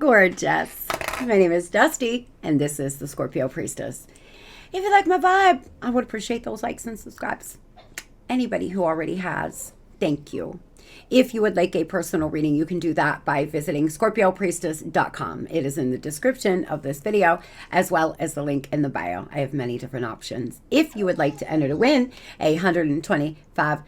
gorgeous. My name is Dusty, and this is the Scorpio Priestess. If you like my vibe, I would appreciate those likes and subscribes. Anybody who already has, thank you. If you would like a personal reading, you can do that by visiting Scorpiopriestess.com. It is in the description of this video, as well as the link in the bio. I have many different options. If you would like to enter to win $125,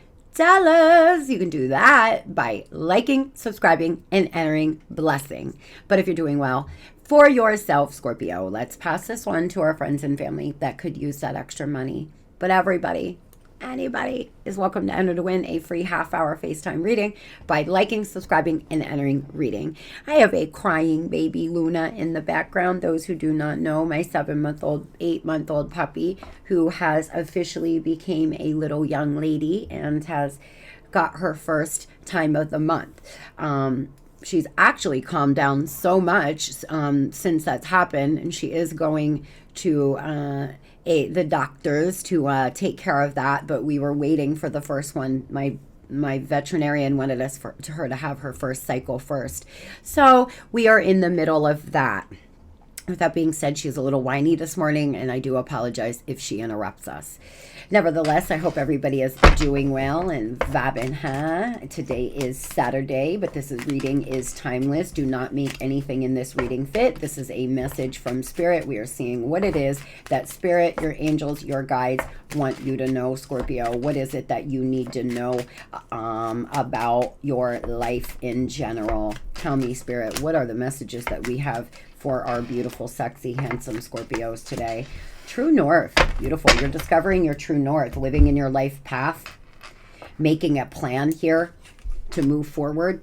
you can do that by liking, subscribing, and entering blessing. But if you're doing well for yourself, Scorpio, let's pass this on to our friends and family that could use that extra money. But everybody, anybody is welcome to enter to win a free half-hour FaceTime reading by liking, subscribing, and entering reading. I have a crying baby Luna in the background. Those who do not know, my 7-month-old, 8-month-old puppy who has officially became a little young lady and has got her first time of the month. She's actually calmed down so much since that's happened, and she is going to the doctors to take care of that, but we were waiting for the first one. My veterinarian wanted her to have her first cycle first. So we are in the middle of that. With that being said, she's a little whiny this morning, and I do apologize if she interrupts us. Nevertheless, I hope everybody is doing well and vibing, huh? Today is Saturday, but this reading is timeless. Do not make anything in this reading fit. This is a message from Spirit. We are seeing what it is that Spirit, your angels, your guides want you to know, Scorpio. What is it that you need to know about your life in general? Tell me, Spirit, what are the messages that we have for our beautiful, sexy, handsome Scorpios today? True North. Beautiful. You're discovering your true north, living in your life path, making a plan here to move forward,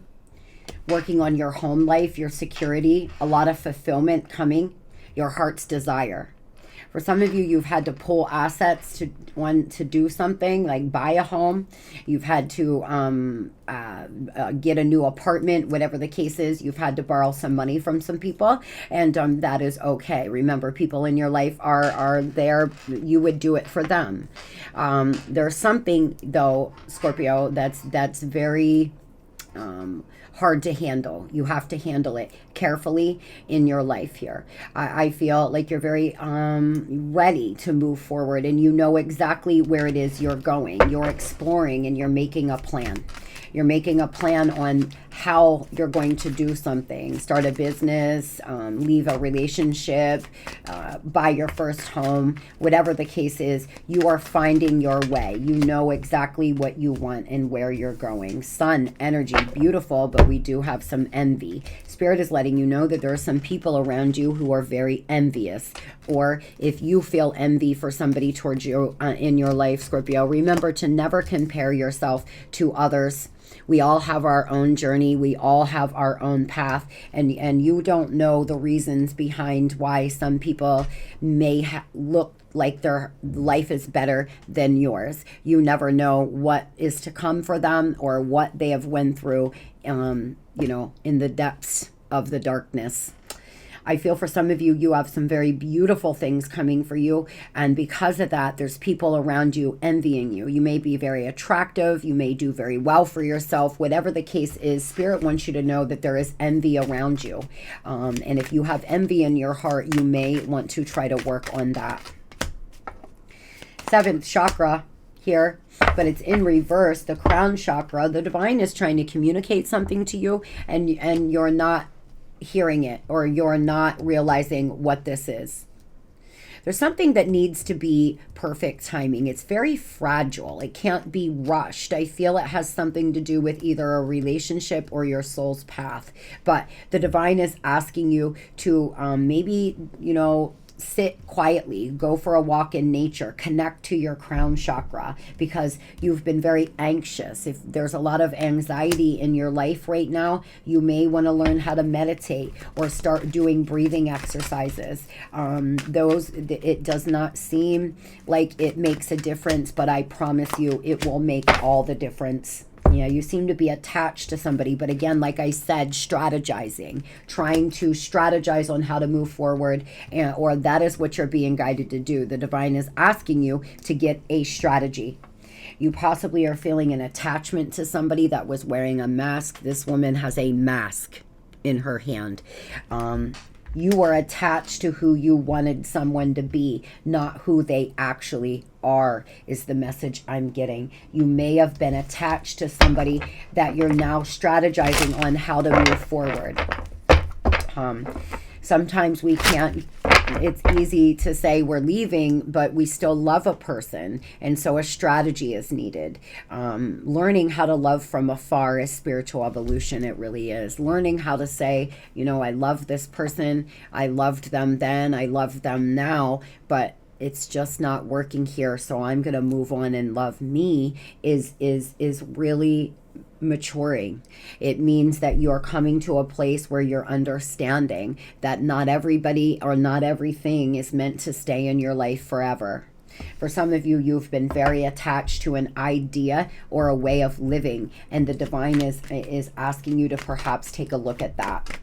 working on your home life, your security, a lot of fulfillment coming, your heart's desire. For some of you, you've had to pull assets to do something, like buy a home. You've had to get a new apartment, whatever the case is. You've had to borrow some money from some people, and that is okay. Remember, people in your life are there. You would do it for them. There's something, though, Scorpio, that's very hard to handle. You have to handle it carefully in your life here. I feel like you're very ready to move forward, and you know exactly where it is you're going. You're exploring, and you're making a plan. You're making a plan on how you're going to do something. Start a business, leave a relationship, buy your first home. Whatever the case is, you are finding your way. You know exactly what you want and where you're going. Sun energy, beautiful, but we do have some envy. Spirit is letting you know that there are some people around you who are very envious. Or if you feel envy for somebody towards you in your life, Scorpio, remember to never compare yourself to others. We all have our own journey. We all have our own path. And you don't know the reasons behind why some people may look like their life is better than yours. You never know what is to come for them or what they have went through, in the depths of the darkness. I feel for some of you, you have some very beautiful things coming for you. And because of that, there's people around you envying you. You may be very attractive. You may do very well for yourself. Whatever the case is, Spirit wants you to know that there is envy around you. And if you have envy in your heart, you may want to try to work on that. 7th chakra here, but it's in reverse, the crown chakra. The divine is trying to communicate something to you, and you're not hearing it, or you're not realizing what this is. There's something that needs to be perfect timing. It's very fragile. It can't be rushed. I feel it has something to do with either a relationship or your soul's path. But the divine is asking you to maybe, sit quietly, go for a walk in nature, connect to your crown chakra, because you've been very anxious. If there's a lot of anxiety in your life right now, you may want to learn how to meditate or start doing breathing exercises. It does not seem like it makes a difference, but I promise you it will make all the difference. Yeah, you seem to be attached to somebody, but again, like I said, strategizing, trying to strategize on how to move forward, or that is what you're being guided to do. The divine is asking you to get a strategy. You possibly are feeling an attachment to somebody that was wearing a mask. This woman has a mask. in her hand. You were attached to who you wanted someone to be, not who they actually are, is the message I'm getting. You may have been attached to somebody that you're now strategizing on how to move forward. Sometimes we can't, it's easy to say we're leaving, but we still love a person. And so a strategy is needed. Learning how to love from afar is spiritual evolution. It really is. Learning how to say, you know, I love this person. I loved them then. I love them now. But it's just not working here. So I'm going to move on and love me is really maturing. It means that you're coming to a place where you're understanding that not everybody or not everything is meant to stay in your life forever. For some of you, you've been very attached to an idea or a way of living, and the divine is asking you to perhaps take a look at that.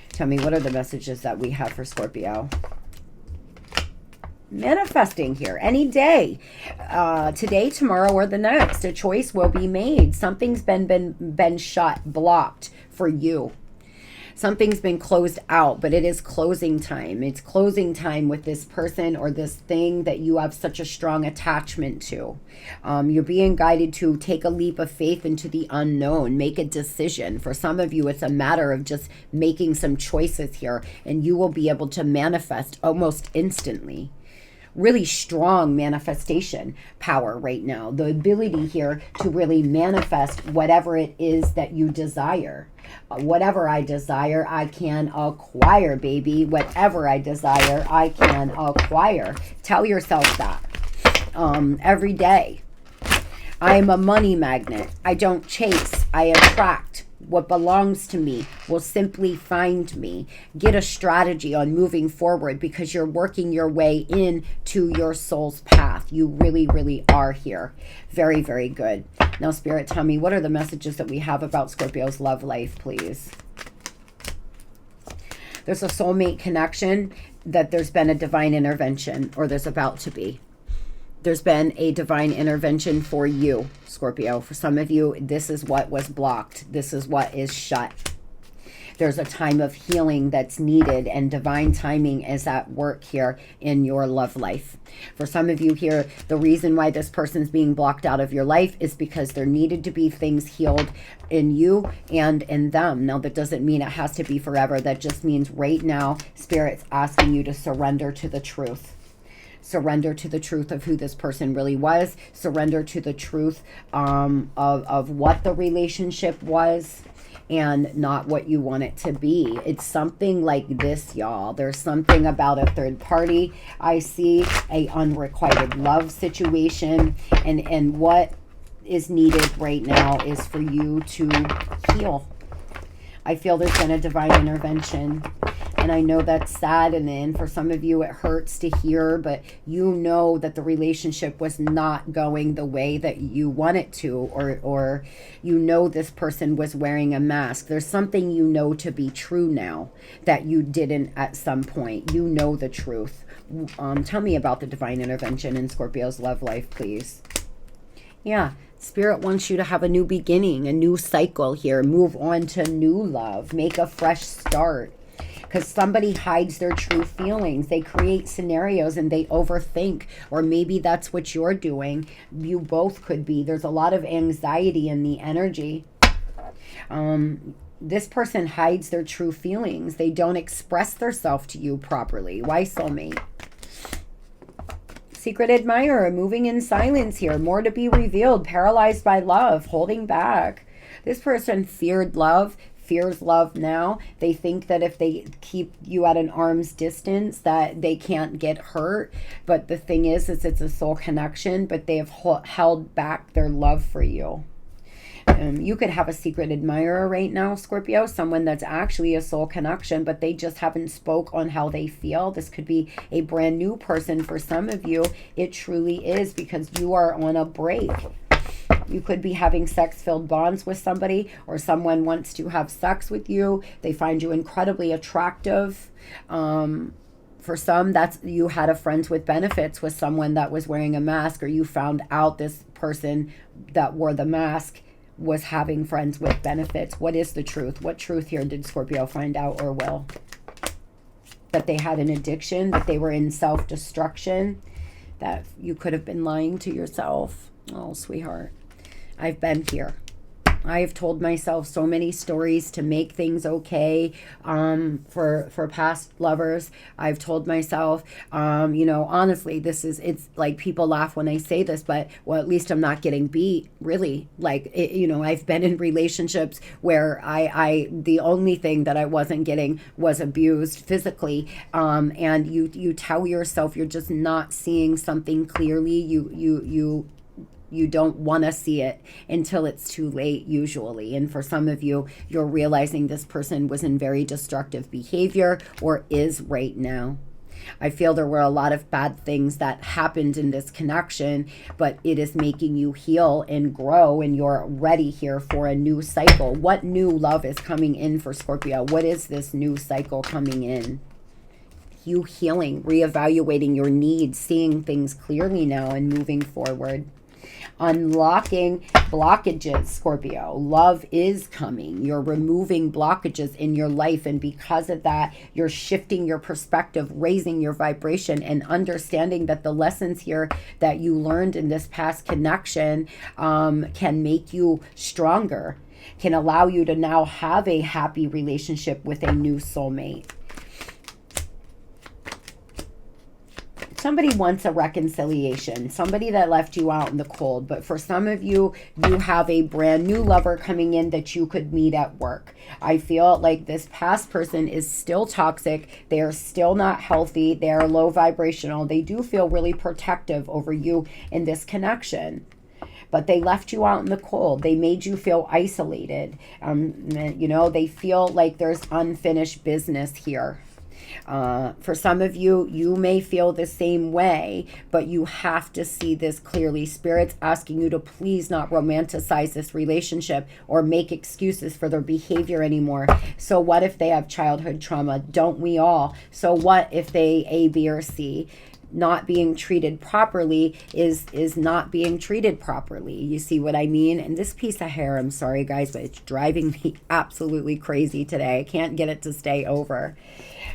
Tell me, what are the messages that we have for Scorpio? Manifesting here any day, today, tomorrow, or the next. A choice will be made. Something's been shut, blocked for you. Something's been closed out, but it is closing time. It's closing time with this person or this thing that you have such a strong attachment to. You're being guided to take a leap of faith into the unknown, make a decision. For some of you, it's a matter of just making some choices here, and you will be able to manifest almost instantly. Really strong manifestation power right now. The ability here to really manifest whatever it is that you desire. Whatever I desire, I can acquire, baby. Whatever I desire, I can acquire. Tell yourself that every day. I am a money magnet. I don't chase. I attract. What belongs to me will simply find me. Get a strategy on moving forward because you're working your way into your soul's path. You really, really are here. Very, very good. Now, Spirit, tell me, what are the messages that we have about Scorpio's love life, please? There's a soulmate connection, that there's been a divine intervention, or there's about to be. There's been a divine intervention for you, Scorpio. For some of you, this is what was blocked. This is what is shut. There's a time of healing that's needed, and divine timing is at work here in your love life. For some of you here, the reason why this person's being blocked out of your life is because there needed to be things healed in you and in them. Now, that doesn't mean it has to be forever. That just means right now, Spirit's asking you to surrender to the truth. Surrender to the truth of who this person really was. Surrender to the truth of what the relationship was and not what you want it to be. It's something like this, y'all. There's something about a third party. I see a unrequited love situation, and what is needed right now is for you to heal. I feel there's been a divine intervention. And I know that's sad, and for some of you it hurts to hear, but you know that the relationship was not going the way that you want it to, or you know this person was wearing a mask. There's something you know to be true now that you didn't at some point. You know the truth. Tell me about the divine intervention in Scorpio's love life, please. Yeah. Spirit wants you to have a new beginning, a new cycle here. Move on to new love. Make a fresh start. Because somebody hides their true feelings. They create scenarios and they overthink. Or maybe that's what you're doing. You both could be. There's a lot of anxiety in the energy. This person hides their true feelings. They don't express themselves to you properly. Why, soulmate? Secret admirer, moving in silence here. More to be revealed. Paralyzed by love, holding back. This person feared love, fears love now. They think that if they keep you at an arm's distance that they can't get hurt. But the thing is it's a soul connection, but they have held back their love for you. You could have a secret admirer right now, Scorpio, someone that's actually a soul connection, but they just haven't spoke on how they feel. This could be a brand new person for some of you. It truly is, because you are on a break. You could be having sex-filled bonds with somebody, or someone wants to have sex with you. They find you incredibly attractive. For some, that's you had a friends with benefits with someone that was wearing a mask, or you found out this person that wore the mask was having friends with benefits. What is the truth? What truth here did Scorpio find out or will? That they had an addiction, that they were in self-destruction, that you could have been lying to yourself. Oh, sweetheart, I've been here. I've told myself so many stories to make things okay for past lovers. I've told myself, you know, honestly, it's like people laugh when I say this, but well, at least I'm not getting beat, really. Like, you know, I've been in relationships where the only thing that I wasn't getting was abused physically. And you tell yourself you're just not seeing something clearly. You don't want to see it until it's too late, usually. And for some of you, you're realizing this person was in very destructive behavior or is right now. I feel there were a lot of bad things that happened in this connection, but it is making you heal and grow, and you're ready here for a new cycle. What new love is coming in for Scorpio? What is this new cycle coming in? You healing, reevaluating your needs, seeing things clearly now and moving forward. Unlocking blockages, Scorpio. Love is coming. You're removing blockages in your life, and because of that, you're shifting your perspective, raising your vibration, and understanding that the lessons here that you learned in this past connection can make you stronger, can allow you to now have a happy relationship with a new soulmate. Somebody wants a reconciliation, somebody that left you out in the cold. But for some of you, you have a brand new lover coming in that you could meet at work. I feel like this past person is still toxic. They are still not healthy. They are low vibrational. They do feel really protective over you in this connection. But they left you out in the cold. They made you feel isolated. You know, they feel like there's unfinished business here. For some of you, you may feel the same way, but you have to see this clearly. Spirit's asking you to please not romanticize this relationship or make excuses for their behavior anymore. So what if they have childhood trauma? Don't we all? So what if they A, B, or C? Not being treated properly is not being treated properly. You see what I mean? And this piece of hair, I'm sorry guys, but it's driving me absolutely crazy today. I can't get it to stay over.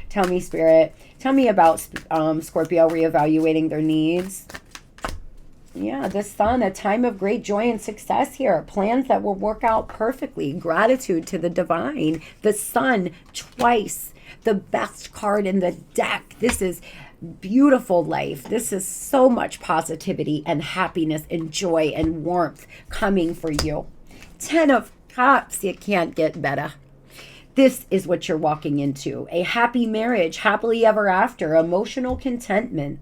Tell me, Spirit. Tell me about Scorpio reevaluating their needs. Yeah, the Sun, a time of great joy and success here. Plans that will work out perfectly. Gratitude to the divine. The Sun twice. The best card in the deck. This is beautiful life. This is so much positivity and happiness and joy and warmth coming for you. 10 of Cups. You can't get better. This is what you're walking into. A happy marriage, happily ever after, emotional contentment.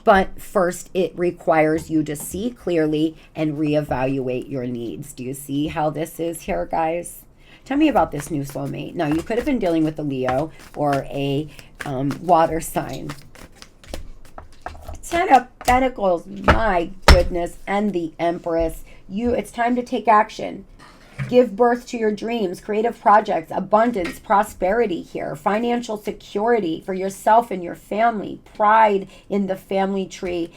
But first, it requires you to see clearly and reevaluate your needs. Do you see how this is here, guys? Tell me about this new soulmate. Now, you could have been dealing with a Leo or a water sign. 10 of Pentacles, my goodness, and the Empress. It's time to take action. Give birth to your dreams, creative projects, abundance, prosperity here, financial security for yourself and your family, pride in the family tree.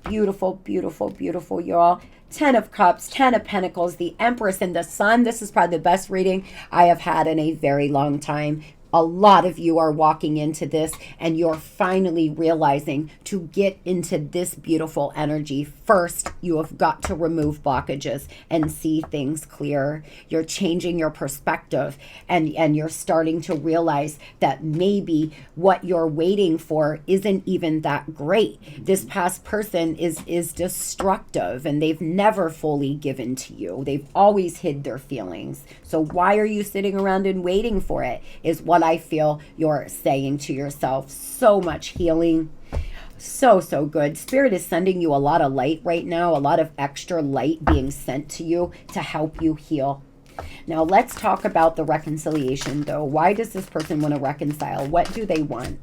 Beautiful, beautiful, beautiful, y'all. 10 of Cups, 10 of Pentacles, the Empress and the Sun. This is probably the best reading I have had in a very long time. A lot of you are walking into this and you're finally realizing to get into this beautiful energy. First, you have got to remove blockages and see things clear. You're changing your perspective and you're starting to realize that maybe what you're waiting for isn't even that great. This past person is destructive and they've never fully given to you. They've always hid their feelings. So why are you sitting around and waiting for it is what I feel you're saying to yourself. So much healing. So good. Spirit is sending you a lot of light right now, a lot of extra light being sent to you to help you heal. Now let's talk about the reconciliation though. Why does this person want to reconcile? What do they want?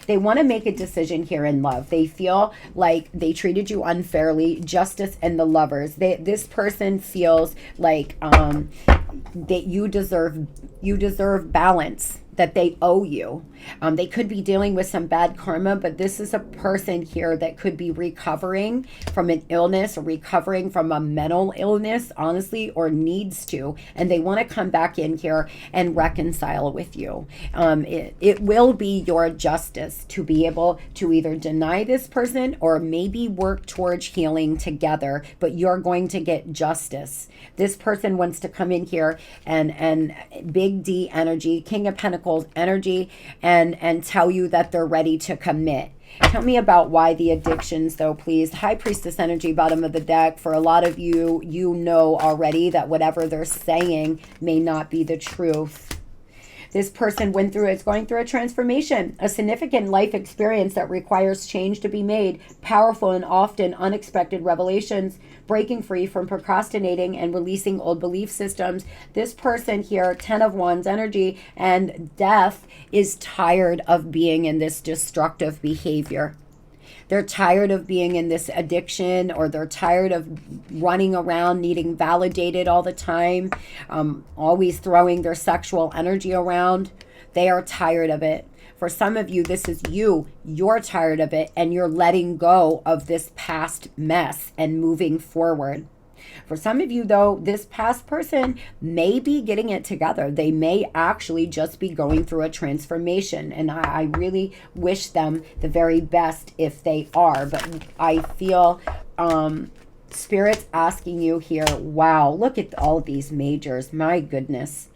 They want to make a decision here in love. They feel like they treated you unfairly. Justice and the Lovers. This person feels like that you deserve balance. that they owe you. They could be dealing with some bad karma, but this is a person here that could be recovering from an illness or recovering from a mental illness, honestly, or needs to. And they want to come back in here and reconcile with you. It will be your justice to be able to either deny this person or maybe work towards healing together, but you're going to get justice. This person wants to come in here and big D energy, King of Pentacles energy, and tell you that they're ready to commit. Tell me about why the addictions, though, please. High Priestess energy, bottom of the deck. For a lot of you, you know already that whatever they're saying may not be the truth. This person is going through a transformation, a significant life experience that requires change to be made, powerful and often unexpected revelations, breaking free from procrastinating and releasing old belief systems. This person here, 10 of Wands energy and death, is tired of being in this destructive behavior. They're tired of being in this addiction, or they're tired of running around needing validated all the time, always throwing their sexual energy around. They are tired of it. For some of you, this is you. You're tired of it, and you're letting go of this past mess and moving forward. For some of you, though, this past person may be getting it together. They may actually just be going through a transformation. And I really wish them the very best if they are. But I feel Spirit's asking you here, wow, look at all these majors. My goodness.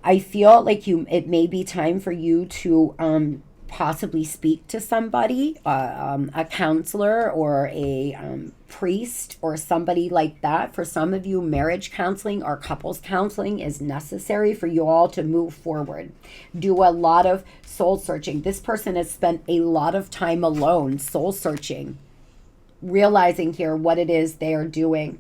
I feel like it may be time for you to possibly speak to somebody, a counselor or a priest or somebody like that. For some of you, marriage counseling or couples counseling is necessary for you all to move forward. Do a lot of soul searching. This person has spent a lot of time alone, soul searching, realizing here what it is they are doing.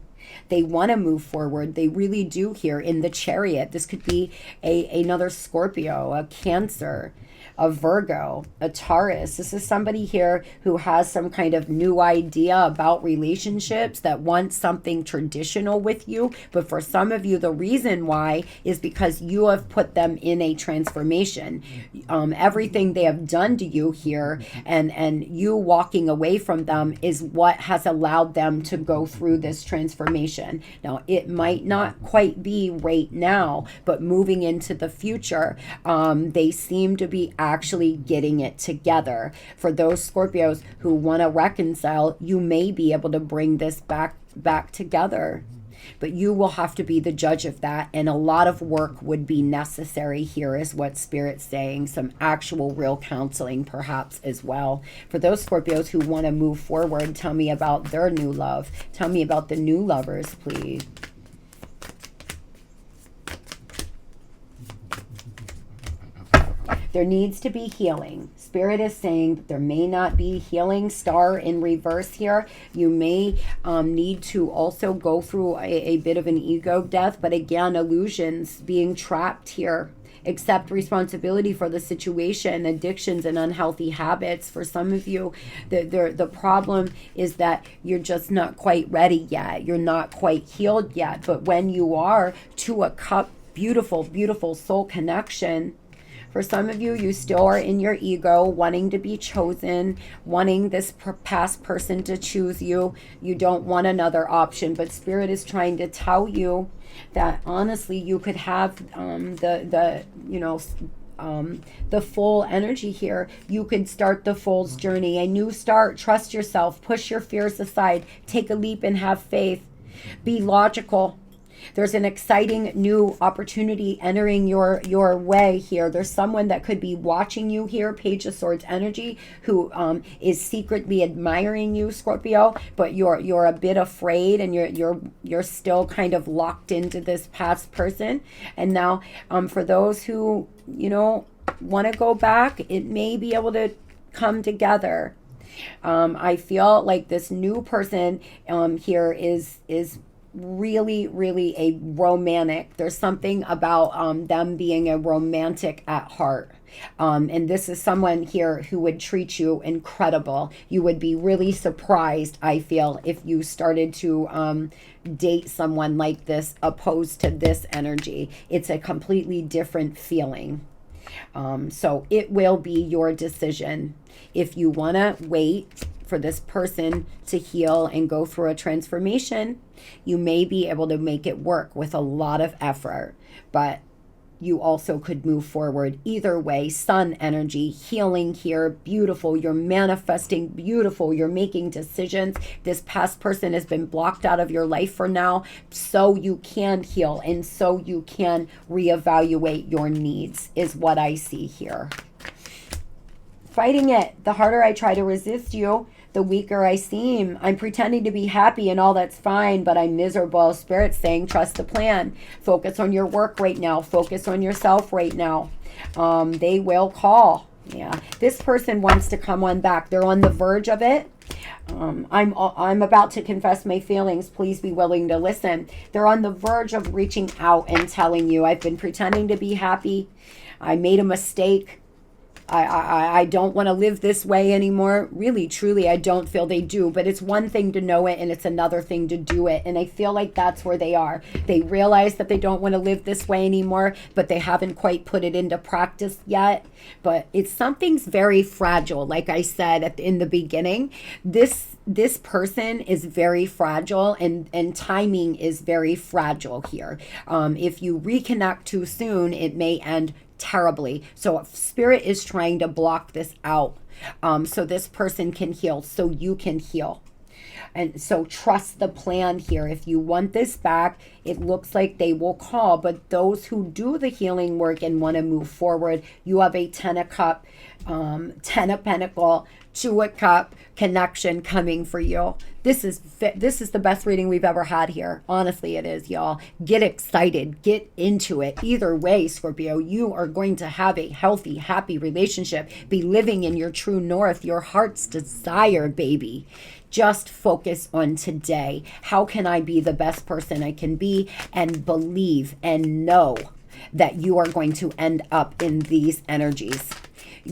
They want to move forward. They really do here in the Chariot. This could be another Scorpio, a Cancer, a Virgo, a Taurus. This is somebody here who has some kind of new idea about relationships, that wants something traditional with you. But for some of you, the reason why is because you have put them in a transformation. Everything they have done to you here and you walking away from them is what has allowed them to go through this transformation. Now, it might not quite be right now, but moving into the future, they seem to be actually getting it together. For those Scorpios who want to reconcile, you may be able to bring this back together. But you will have to be the judge of that, and a lot of work would be necessary here, is what Spirit's saying. Some actual real counseling perhaps as well. For those Scorpios who want to move forward, tell me about their new love. Tell me about the new lovers, please. There needs to be healing. Spirit is saying that there may not be healing. Star in reverse here. You may need to also go through a bit of an ego death. But again, illusions, being trapped here. Accept responsibility for the situation, addictions and unhealthy habits. For some of you, the problem is that you're just not quite ready yet. You're not quite healed yet. But when you are, to a cup, beautiful, beautiful soul connection. For some of you, you still are in your ego, wanting to be chosen, wanting this past person to choose you. You don't want another option, but Spirit is trying to tell you that honestly, you could have the full energy here. You could start the fool's journey, a new start. Trust yourself, push your fears aside, take a leap and have faith. Be logical. There's an exciting new opportunity entering your way here. There's someone that could be watching you here, Page of Swords energy, who is secretly admiring you, Scorpio, but you're a bit afraid, and you're still kind of locked into this past person. And now for those who, want to go back, it may be able to come together. I feel like this new person here is really, really a romantic. There's something about them being a romantic at heart. And this is someone here who would treat you incredible. You would be really surprised, I feel, if you started to date someone like this opposed to this energy. It's a completely different feeling. So it will be your decision. If you want to wait for this person to heal and go through a transformation, you may be able to make it work with a lot of effort, but you also could move forward either way. Sun energy, healing here, beautiful. You're manifesting, beautiful. You're making decisions. This past person has been blocked out of your life for now, so you can heal and so you can reevaluate your needs, is what I see here. Fighting it. The harder I try to resist you, the weaker I seem. I'm pretending to be happy and all that's fine, but I'm miserable. Spirit's saying, trust the plan. Focus on your work right now. Focus on yourself right now. They will call. Yeah. This person wants to come on back. They're on the verge of it. I'm about to confess my feelings. Please be willing to listen. They're on the verge of reaching out and telling you, I've been pretending to be happy. I made a mistake. I don't want to live this way anymore. Really, truly, I don't feel they do. But it's one thing to know it and it's another thing to do it. And I feel like that's where they are. They realize that they don't want to live this way anymore, but they haven't quite put it into practice yet. But it's something's very fragile. Like I said in the beginning, this person is very fragile, and timing is very fragile here. If you reconnect too soon, it may end terribly. So Spirit is trying to block this out, so this person can heal, so you can heal. And so trust the plan here. If you want this back, it looks like they will call. But those who do the healing work and want to move forward, you have a 10 of Cup, 10 of Pentacle, 2 of Cup connection coming for you. This is the best reading we've ever had here. Honestly, it is, y'all. Get excited. Get into it. Either way, Scorpio, you are going to have a healthy, happy relationship. Be living in your true north, your heart's desire, baby. Just focus on today. How can I be the best person I can be? And believe and know that you are going to end up in these energies.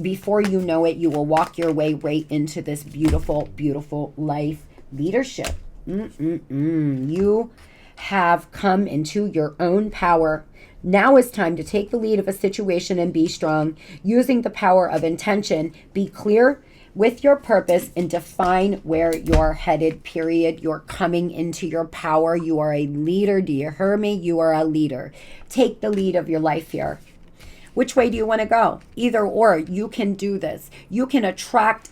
Before you know it, you will walk your way right into this beautiful, beautiful life leadership. You have come into your own power. Now is time to take the lead of a situation and be strong. Using the power of intention, be clear with your purpose and define where you're headed, period. You're coming into your power. You are a leader. Do you hear me? You are a leader. Take the lead of your life here. Which way do you want to go? Either or, you can do this. You can attract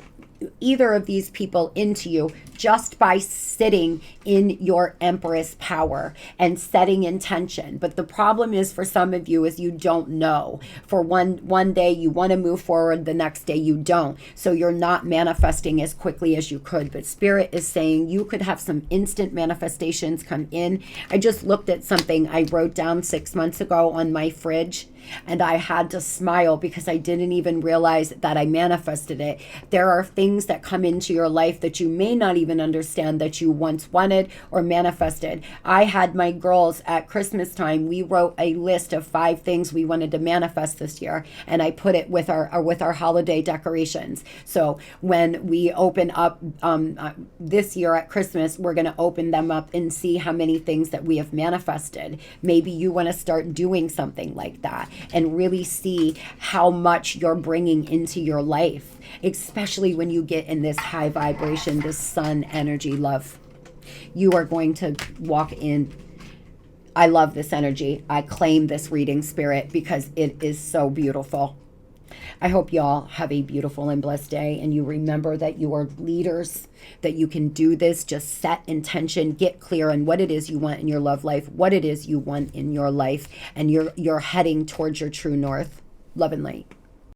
either of these people into you just by sitting in your Empress power and setting intention. But the problem is, for some of you, is you don't know. For one day you want to move forward, the next day you don't. So you're not manifesting as quickly as you could. But Spirit is saying you could have some instant manifestations come in. I just looked at something I wrote down 6 months ago on my fridge, and I had to smile because I didn't even realize that I manifested it. There are things that come into your life that you may not even understand that you once wanted or manifested. I had my girls at Christmas time. We wrote a list of 5 things we wanted to manifest this year, and I put it with our holiday decorations. So when we open up this year at Christmas, we're going to open them up and see how many things that we have manifested. Maybe you want to start doing something like that and really see how much you're bringing into your life, especially when you get in this high vibration, this sun energy, love. You are going to walk in. I love this energy. I claim this reading, Spirit, because it is so beautiful. I hope y'all have a beautiful and blessed day, and you remember that you are leaders, that you can do this. Just set intention, get clear on what it is you want in your love life, what it is you want in your life, and you're heading towards your true north. Love and light.